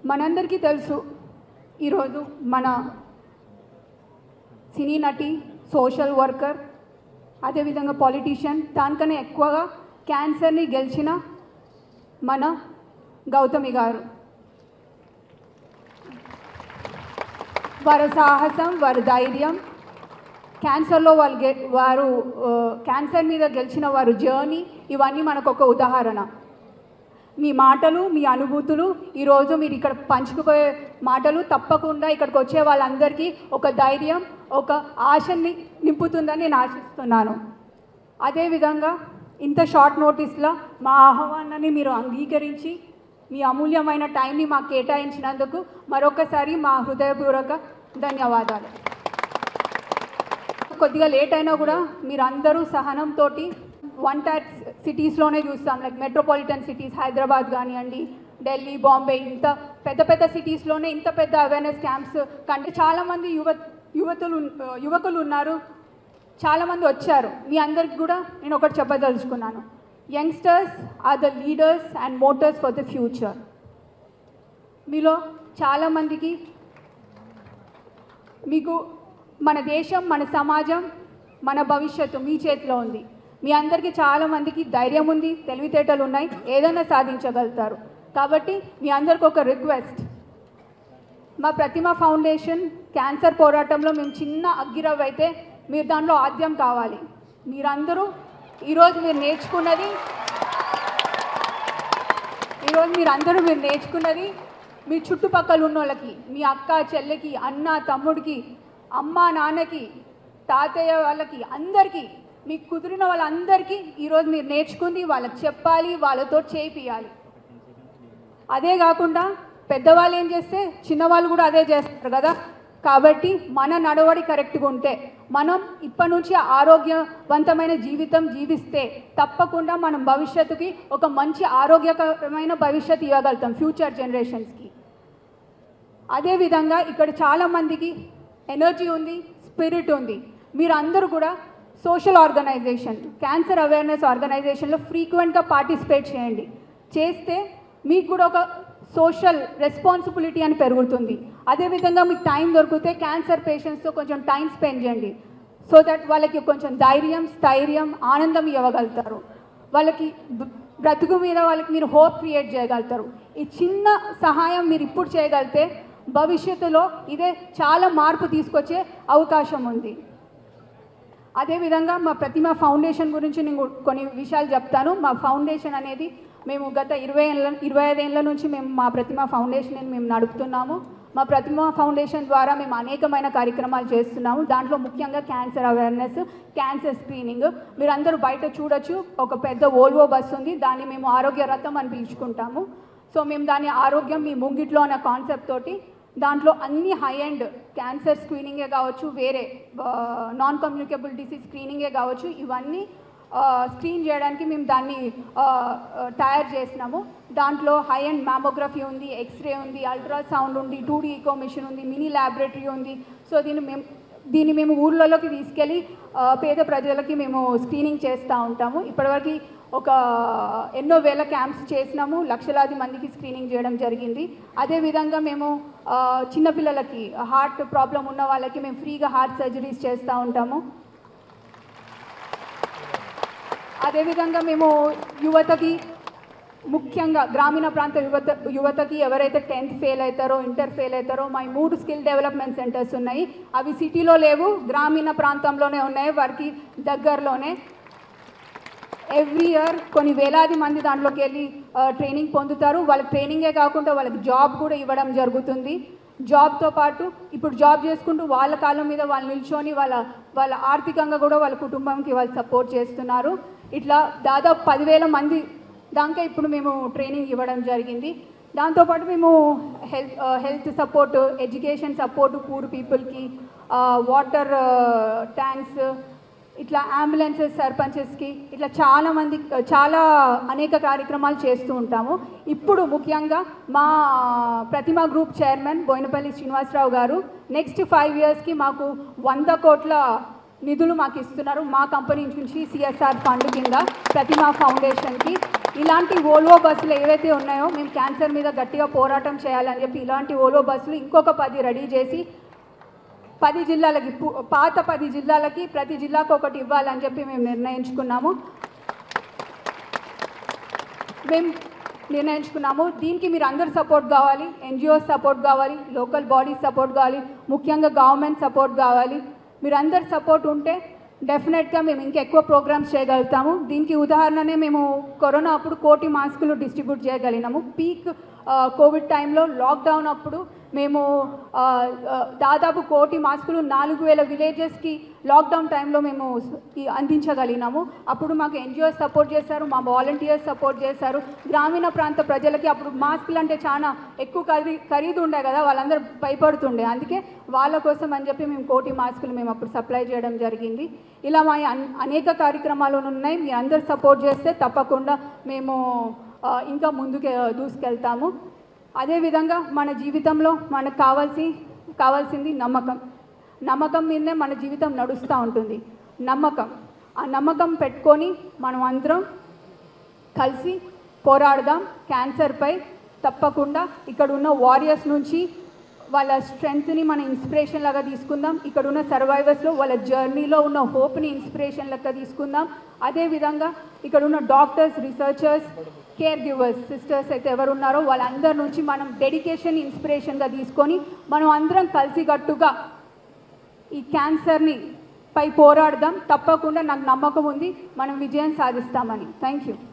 మనందరికీ తెలుసు ఈరోజు మన సినీ నటి, సోషల్ వర్కర్, అదేవిధంగా పాలిటీషియన్, దానికన్నా ఎక్కువగా క్యాన్సర్ని గెలిచిన మన గౌతమి గారు. వారి సాహసం, వారి ధైర్యం, క్యాన్సర్లో వారు క్యాన్సర్ మీద గెలిచిన వారు జర్నీ, ఇవన్నీ మనకు ఒక ఉదాహరణ. మీ మాటలు, మీ అనుభూతులు ఈరోజు మీరు ఇక్కడ పంచుకుపోయే మాటలు తప్పకుండా ఇక్కడికి వచ్చే వాళ్ళందరికీ ఒక ధైర్యం, ఒక ఆశని నింపుతుందని నేను ఆశిస్తున్నాను. అదేవిధంగా ఇంత షార్ట్ నోటీస్లో మా ఆహ్వానాన్ని మీరు అంగీకరించి మీ అమూల్యమైన టైంని మాకు కేటాయించినందుకు మరొకసారి మా హృదయపూర్వక ధన్యవాదాలు. కొద్దిగా లేట్ అయినా కూడా మీరందరూ సహనంతో వన్ టైర్ సిటీస్లోనే చూస్తాం, లైక్ మెట్రోపాలిటన్ సిటీస్, హైదరాబాద్ కానివ్వండి, ఢిల్లీ, బాంబే, ఇంత పెద్ద పెద్ద సిటీస్లోనే ఇంత పెద్ద అవేర్నెస్ క్యాంప్స్ కంటే చాలామంది యువకులు ఉన్నారు, చాలామంది వచ్చారు. మీ అందరికి కూడా నేను ఒకటి చెప్పదలుచుకున్నాను. Youngsters are the leaders and motors for the future. మీలో చాలామందికి మీకు మన దేశం, మన సమాజం, మన భవిష్యత్తు మీ చేతిలో ఉంది. మీ అందరికీ చాలామందికి ధైర్యం ఉంది, తెలివితేటలు ఉన్నాయి, ఏదైనా సాధించగలుగుతారు. కాబట్టి మీ అందరికి ఒక రిక్వెస్ట్, మా ప్రతిమ ఫౌండేషన్ క్యాన్సర్ పోరాటంలో మేము చిన్న అగ్గిరవ్ అయితే మీరు దాంట్లో ఆద్యం కావాలి. మీరందరూ ఈరోజు మీరు నేర్చుకున్నది మీ చుట్టుపక్కల ఉన్న వాళ్ళకి, మీ అక్క చెల్లెకి, అన్న తమ్ముడికి, అమ్మ నాన్నకి, తాతయ్య వాళ్ళకి, అందరికీ, మీకు కుదిరిన వాళ్ళందరికీ ఈరోజు మీరు నేర్చుకుంది వాళ్ళకి చెప్పాలి, వాళ్ళతో చేపియాలి. అదే కాకుండా పెద్దవాళ్ళు ఏం చేస్తే చిన్నవాళ్ళు కూడా అదే చేస్తారు కదా. కాబట్టి మన నడవడి కరెక్ట్గా ఉంటే, మనం ఇప్పటి నుంచి ఆరోగ్యవంతమైన జీవితం జీవిస్తే తప్పకుండా మనం భవిష్యత్తుకి ఒక మంచి ఆరోగ్యకరమైన భవిష్యత్తు ఇవ్వగలుగుతాం ఫ్యూచర్ జనరేషన్స్కి. అదేవిధంగా ఇక్కడ చాలామందికి ఎనర్జీ ఉంది, స్పిరిట్ ఉంది. మీరు అందరూ కూడా సోషల్ ఆర్గనైజేషన్, క్యాన్సర్ అవేర్నెస్ ఆర్గనైజేషన్లో ఫ్రీక్వెంట్గా పార్టిసిపేట్ చేయండి. చేస్తే మీకు కూడా ఒక సోషల్ రెస్పాన్సిబిలిటీ అని పెరుగుతుంది. అదేవిధంగా మీకు టైం దొరికితే క్యాన్సర్ పేషెంట్స్తో కొంచెం టైం స్పెండ్ చేయండి. సో దట్ వాళ్ళకి కొంచెం ధైర్యం, స్థైర్యం, ఆనందం ఇవ్వగలుగుతారు. వాళ్ళకి బ్రతుకు మీద వాళ్ళకి మీరు హోప్ క్రియేట్ చేయగలుగుతారు. ఈ చిన్న సహాయం మీరు ఇప్పుడు చేయగలిగితే భవిష్యత్తులో ఇదే చాలా మార్పు తీసుకొచ్చే అవకాశం ఉంది. అదేవిధంగా మా ప్రతిమ ఫౌండేషన్ గురించి నేను కొన్ని విషయాలు చెప్తాను. మా ఫౌండేషన్ అనేది మేము గత 25 ఏళ్ళ నుంచి మేము మా ప్రతిమ ఫౌండేషన్ మేము నడుపుతున్నాము. మా ప్రతిమ ఫౌండేషన్ ద్వారా మేము అనేకమైన కార్యక్రమాలు చేస్తున్నాము. దాంట్లో ముఖ్యంగా క్యాన్సర్ అవేర్నెస్, క్యాన్సర్ స్క్రీనింగ్. మీరందరూ బయట చూడొచ్చు, ఒక పెద్ద ఓల్వో బస్సు ఉంది, దాన్ని మేము ఆరోగ్య రథం అని పిలుచుకుంటాము. సో మేము దాని ఆరోగ్యం మీ ముంగిట్లో అన్న కాన్సెప్ట్ తోటి దాంట్లో అన్ని హై అండ్ క్యాన్సర్ స్క్రీనింగే కావచ్చు, వేరే నాన్ కమ్యూనికేబుల్ డిసీజ్ స్క్రీనింగే కావచ్చు, ఇవన్నీ స్క్రీన్ చేయడానికి మేము దాన్ని తయారు చేసినాము. దాంట్లో హై అండ్ మ్యామోగ్రఫీ ఉంది, ఎక్స్రే ఉంది, అల్ట్రాసౌండ్ ఉంది, 2D ఈకో మిషన్ ఉంది, మినీ ల్యాబొరేటరీ ఉంది. సో దీన్ని మేము ఊర్లలోకి తీసుకెళ్ళి పేద ప్రజలకి మేము స్క్రీనింగ్ చేస్తూ ఉంటాము. ఇప్పటివరకు ఒక ఎన్నో వేల క్యాంప్స్ చేసినాము, లక్షలాది మందికి స్క్రీనింగ్ చేయడం జరిగింది. అదేవిధంగా మేము చిన్నపిల్లలకి, హార్ట్ ప్రాబ్లం ఉన్న వాళ్ళకి మేము ఫ్రీగా హార్ట్ సర్జరీస్ చేస్తూ ఉంటాము. అదేవిధంగా మేము యువతకి, ముఖ్యంగా గ్రామీణ ప్రాంత యువతకి ఎవరైతే 10th ఫెయిల్ అవుతారో, ఇంటర్ ఫెయిల్ అవుతారో, మా 3 స్కిల్ డెవలప్మెంట్ సెంటర్స్ ఉన్నాయి. అవి సిటీలో లేవు, గ్రామీణ ప్రాంతంలోనే ఉన్నాయి, వారికి దగ్గరలోనే. ఎవ్రీ ఇయర్ కొన్ని వేలాది మంది దాంట్లోకి వెళ్ళి ట్రైనింగ్ పొందుతారు. వాళ్ళకి ట్రైనింగే కాకుండా వాళ్ళకి జాబ్ కూడా ఇవ్వడం జరుగుతుంది. జాబ్తో పాటు ఇప్పుడు జాబ్ చేసుకుంటూ వాళ్ళ కాళ్ళ మీద వాళ్ళు నిల్చొని వాళ్ళ ఆర్థికంగా కూడా వాళ్ళ కుటుంబంకి వాళ్ళు సపోర్ట్ చేస్తున్నారు. ఇట్లా దాదాపు 10,000 మంది దాకా ఇప్పుడు మేము ట్రైనింగ్ ఇవ్వడం జరిగింది. దాంతోపాటు మేము health support, education support poor పీపుల్కి, వాటర్ ట్యాంక్స్, ఇట్లా అంబులెన్సెస్ సర్పంచెస్కి, ఇట్లా చాలా అనేక కార్యక్రమాలు చేస్తూ ఉంటాము. ఇప్పుడు ముఖ్యంగా మా ప్రతిమ గ్రూప్ చైర్మన్ బోయినపల్లి శ్రీనివాసరావు గారు నెక్స్ట్ 5 ఇయర్స్కి మాకు 100 కోట్ల నిధులు మాకు ఇస్తున్నారు మా కంపెనీ నుంచి సిఎస్ఆర్ ఫండ్ కింద ప్రతిమా ఫౌండేషన్కి. ఇలాంటి ఓల్వో బస్సులు ఏవైతే ఉన్నాయో మేము క్యాన్సర్ మీద గట్టిగా పోరాటం చేయాలని చెప్పి ఇలాంటి ఓల్వో బస్సులు ఇంకొక 10 రెడీ చేసి 10 జిల్లాలకి, పాత 10 జిల్లాలకి ప్రతి జిల్లాకు ఒకటి ఇవ్వాలని చెప్పి మేము నిర్ణయించుకున్నాము. దీనికి మీరు అందరు సపోర్ట్ కావాలి, ఎన్జిఓస్ సపోర్ట్ కావాలి, లోకల్ బాడీస్ సపోర్ట్ కావాలి, ముఖ్యంగా గవర్నమెంట్ సపోర్ట్ కావాలి. మీరందరు సపోర్ట్ ఉంటే డెఫినెట్గా మేము ఇంకెక్కువ ప్రోగ్రామ్స్ చేయగలుగుతాము. దీనికి ఉదాహరణనే మేము కరోనా అప్పుడు 1 కోటి మాస్కులు డిస్ట్రిబ్యూట్ చేయగలిగినాము. పీక్ కోవిడ్ టైంలో లాక్డౌన్ అప్పుడు మేము దాదాపు 1 కోటి మాస్కులు 4000 విలేజెస్కి లాక్డౌన్ టైంలో మేము అందించగలిగినాము. అప్పుడు మాకు ఎన్జిఓస్ సపోర్ట్ చేశారు, మా వాలంటీర్స్ సపోర్ట్ చేశారు. గ్రామీణ ప్రాంత ప్రజలకి అప్పుడు మాస్కులు అంటే చాలా ఎక్కువ ఖరీదు ఉండే కదా, వాళ్ళందరూ భయపడుతుండే. అందుకే వాళ్ళ కోసం అని చెప్పి మేము 1 కోటి మాస్కులు మేము అప్పుడు సప్లై చేయడం జరిగింది. ఇలా మా అనేక కార్యక్రమాలు ఉన్నాయి. మీరు అందరు సపోర్ట్ చేస్తే తప్పకుండా మేము ఇంకా ముందుకు దూసుకెళ్తాము. అదేవిధంగా మన జీవితంలో మనకు కావాల్సింది నమ్మకం మీదనే మన జీవితం నడుస్తూ ఉంటుంది. ఆ నమ్మకం పెట్టుకొని మనం అందరం కలిసి పోరాడదాం క్యాన్సర్పై. తప్పకుండా ఇక్కడ ఉన్న వారియర్స్ నుంచి వాళ్ళ స్ట్రెంగ్త్ని మన ఇన్స్పిరేషన్ లాగా తీసుకుందాం. ఇక్కడ ఉన్న సర్వైవర్స్లో వాళ్ళ జర్నీలో ఉన్న హోప్ని ఇన్స్పిరేషన్ లెక్క తీసుకుందాం. అదేవిధంగా ఇక్కడ ఉన్న doctors, researchers, care givers, sisters అయితే ఎవరు ఉన్నారో వాళ్ళందరి నుంచి మనం డెడికేషన్ ఇన్స్పిరేషన్గా తీసుకొని మనం అందరం కలిసికట్టుగా ఈ క్యాన్సర్ని పై పోరాడదాం. తప్పకుండా నాకు నమ్మకం ఉంది మనం విజయం సాధిస్తామని. Thank you.